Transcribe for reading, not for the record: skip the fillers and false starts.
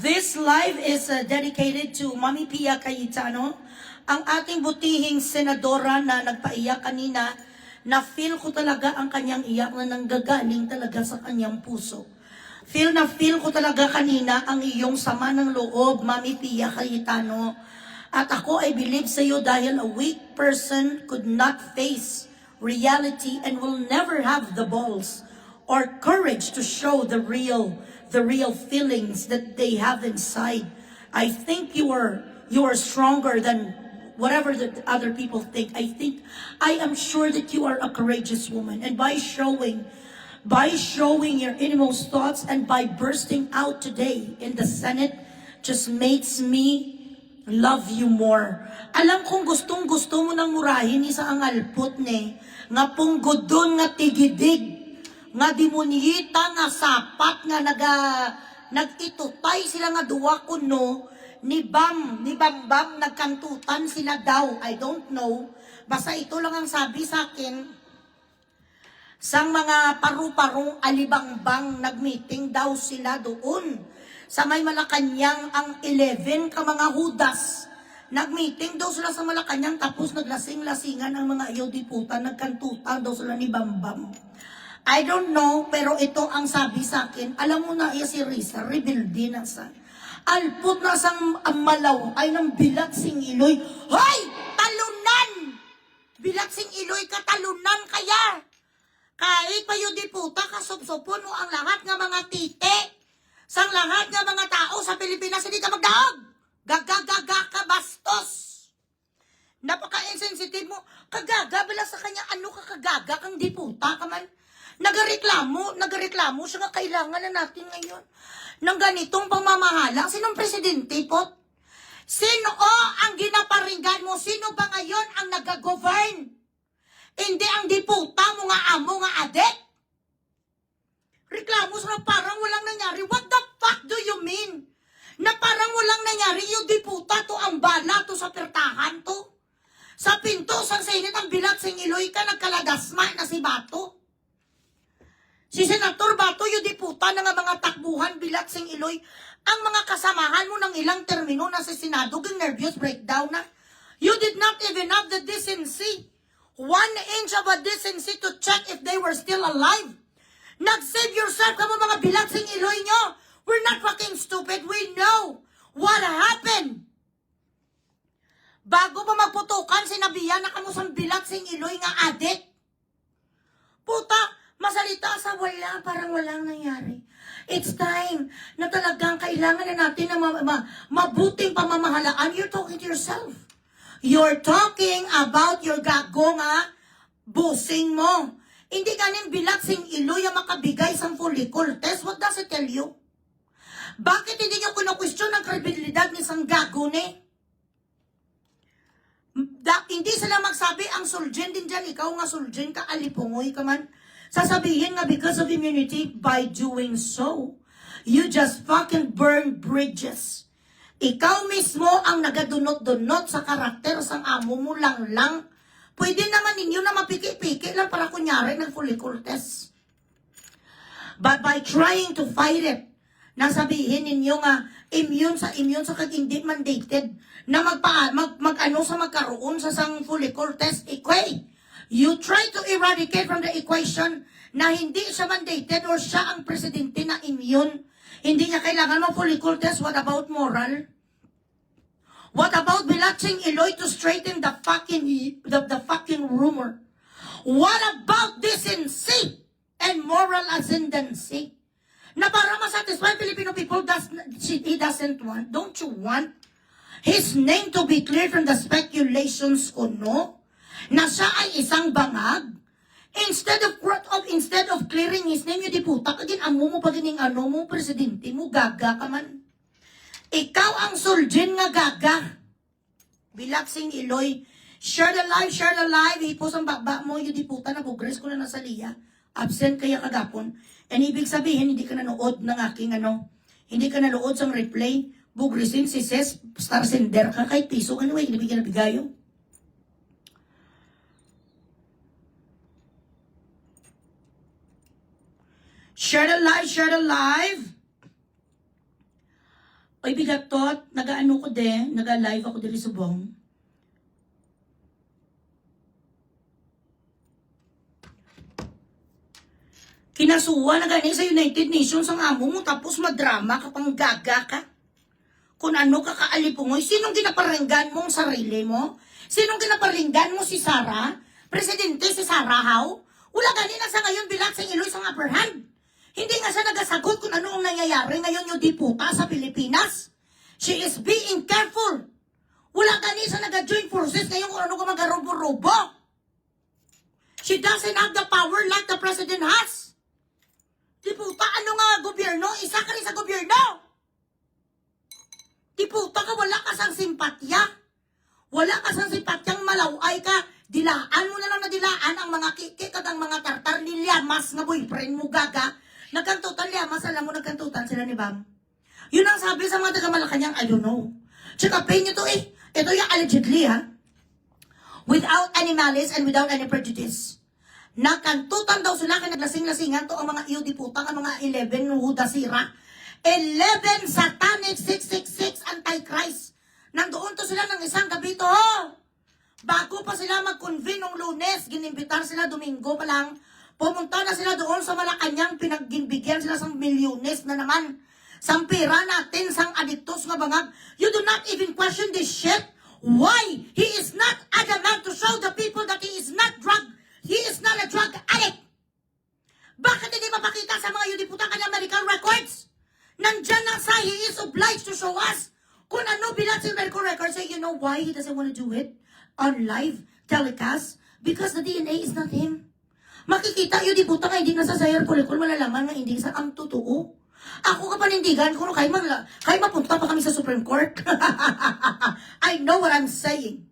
This live is dedicated to Mami Pia Cayetano, ang ating butihing senadora na nagpaiyak kanina, na feel ko talaga ang kanyang iyak na nanggagaling talaga sa kanyang puso. Feel ko talaga kanina ang iyong sama ng loob, Mami Pia Cayetano. At ako ay believe sa iyo dahil a weak person could not face reality and will never have the balls or courage to show the real feelings that they have inside. I think you are stronger than whatever the other people think. I am sure that you are a courageous woman, and by showing your innermost thoughts and by bursting out today in the Senate just makes me love you more. Alam kong gustong gusto mo nang murahin isa ang alpot ni nga punggudon nga tigidig nga demonita nga sapat nga nagitutay sila nga duwa kuno ni Bambam nagkantutan sila daw. I don't know. Basta ito lang ang sabi sa akin. Sang mga paru-parong alibangbang nagmeeting daw sila doon. Sa may Malacanang ang 11 ka mga hudas. Nagmeeting daw sila sa Malacanang tapos naglasing-lasingan ang mga ayodiputan. Nagkantutan daw sila ni Bambam. I don't know, pero ito ang sabi sa akin. Alam mo na, si Risa, rebuild din na sa alpot na sang malaw ay ng bilat sing iloy. Hoy! Talunan! Bilat sing iloy ka, talunan kaya! Kahit pa yung diputa, kasupsupon mo ang lahat ng mga tite. Sang lahat ng mga tao sa Pilipinas, hindi ka magdaog. Gagagaga ka, bastos. Napaka-insensitive mo. Kagaga, bala sa kanya, ano ka kagaga kang diputa ka man? Nagareklamo siya nga kailangan na natin ngayon ng ganitong pamamahala. Sinong presidente po? Sino ang ginaparinggan mo? Sino ba ngayon ang nag-govern? Hindi ang diputa mo nga amo nga adik? Reklamo sa parang walang nangyari. What the fuck do you mean? Na parang walang nangyari yung diputa to ang bala to sa pertahan to? Sa pinto, sa Senate, ang bilat sing iloy ka, nagkalagasma na si Bato. Si Senator Bato, yung diputa na nga mga takbuhan, bilat sing iloy, ang mga kasamahan mo ng ilang termino na sa Senado, yung nervous breakdown na. You did not even have the decency. 1 inch of a decency to check if they were still alive. Nag-save yourself ka mo mga bilat sing iloy nyo. We're not fucking stupid. We know what happened. Bago pa magputukan, sinabihan na kamo sa bilat sing iloy nga adik. Puta, masalita sa wala, parang walang nangyari. It's time na talagang kailangan na natin na mabuting pamamahalaan. You're talking to yourself. You're talking about your gago nga busing mo. Hindi ganin bilat sing iloy ang makabigay sa follicle test. What does it tell you? Bakit hindi nyo kino-question ang kredibilidad ni sang gago ni? Hindi sila magsabi ang suljen din dyan. Ikaw nga suljen ka, alipungoy ka man. Sasabihin nga because of immunity, by doing so, you just fucking burn bridges. Ikaw mismo ang nagadunot-dunot sa karakter sang amo mo lang. Pwede naman ninyo na mapiki-piki lang para kunyari ng follicle test. But by trying to fight it, nasabihin ninyo nga immune sa kag hindi mandated na mag-ano sa magkaroon sa sang follicle test equate. You try to eradicate from the equation na hindi siya mandated or siya ang presidente na immune. Hindi niya kailangan mo follicle test. What about moral? What about bilatsing iloy to straighten the fucking rumor? What about decency and moral ascendancy? Na para masatisfy Filipino people, he doesn't want. Don't you want his name to be cleared from the speculations kuno? Na siya ay isang bangag? Instead of clearing his name, yung diputa, kagin amo mo pagining ano mo, presidente mo, gaga ka man. Ikaw ang suljin nga gaga. Bilaksing iloy. Share the live. Ipos ang baba mo, yung diputa na bugres ko na nasa liya. Absent kaya kagapon. And ibig sabihin, hindi ka nanood ng aking hindi ka nanood sa replay. Bugresin si Ses, star sender ka, kahit piso, anyway, hindi bigyan na bigayo. Share the live. Oy, bigatot, nag-ano ko din, nag-live ako diri subong. Kinasuwa na gani sa United Nations ang amo mo, tapos madrama ka pang gaga ka. Kung ano ka kaalipungoy, sinong ginaparinggan mong sarili mo? Sinong ginaparinggan mo si Sara? Presidente si Sara How? Wala gani na sa ngayon bilang sa iloy sa upper hand. Hindi nga siya nagasagot kung ano ang nangyayari ngayon yung diputa sa Pilipinas. She is being careful. Wala gani siya nag-join forces ngayon kung ano ka mag-arobo-robo. She doesn't have the power like the president has. Diputa, ano nga gobyerno? Isa ka rin sa gobyerno. Diputa ka, wala ka sang simpatya. Wala ka sang simpatyang malaway ka. Dilaan mo na lang na dilaan ang mga kikik at ang mga tartar ni Llamas nga boyfriend mo gaga. Nagkantutan Llamas, alam mo nagkantutan sila ni Bam. Yun ang sabi sa mga taga-Malacanang, I don't know. Tsaka pay nyo to eh. Ito yung allegedly ha. Without any malice and without any prejudice. Nakantutan daw sila kaya naglasing-lasingan to ang mga iyo diputang, ang mga 11 hudasira. 11 satanic 666 antichrist. Nandoon to sila ng isang gabi to. Bago pa sila mag-convene ng Lunes, ginimbitar sila Domingo pa lang. Pumunta na sila doon sa Malacanang, pinagbigyan sila sa milyones na naman. Sang pera natin, sang adiktos nga bangag. You do not even question this shit. Why? He is not adamant to show the people that he is not he is not a drug addict. Bakit hindi mapakita sa mga yudiputan kanyang medical records? Nandyan lang sa he is obliged to show us kung ano bilang sa medical records. Say, you know why he doesn't want to do it on live telecast? Because the DNA is not him. Makikita yudiputan nga hindi nasa sayar kulikul, malalaman nga hindi sa ang totoo. Ako ka panindigan kung kayo mapunta pa kami sa Supreme Court. I know what I'm saying.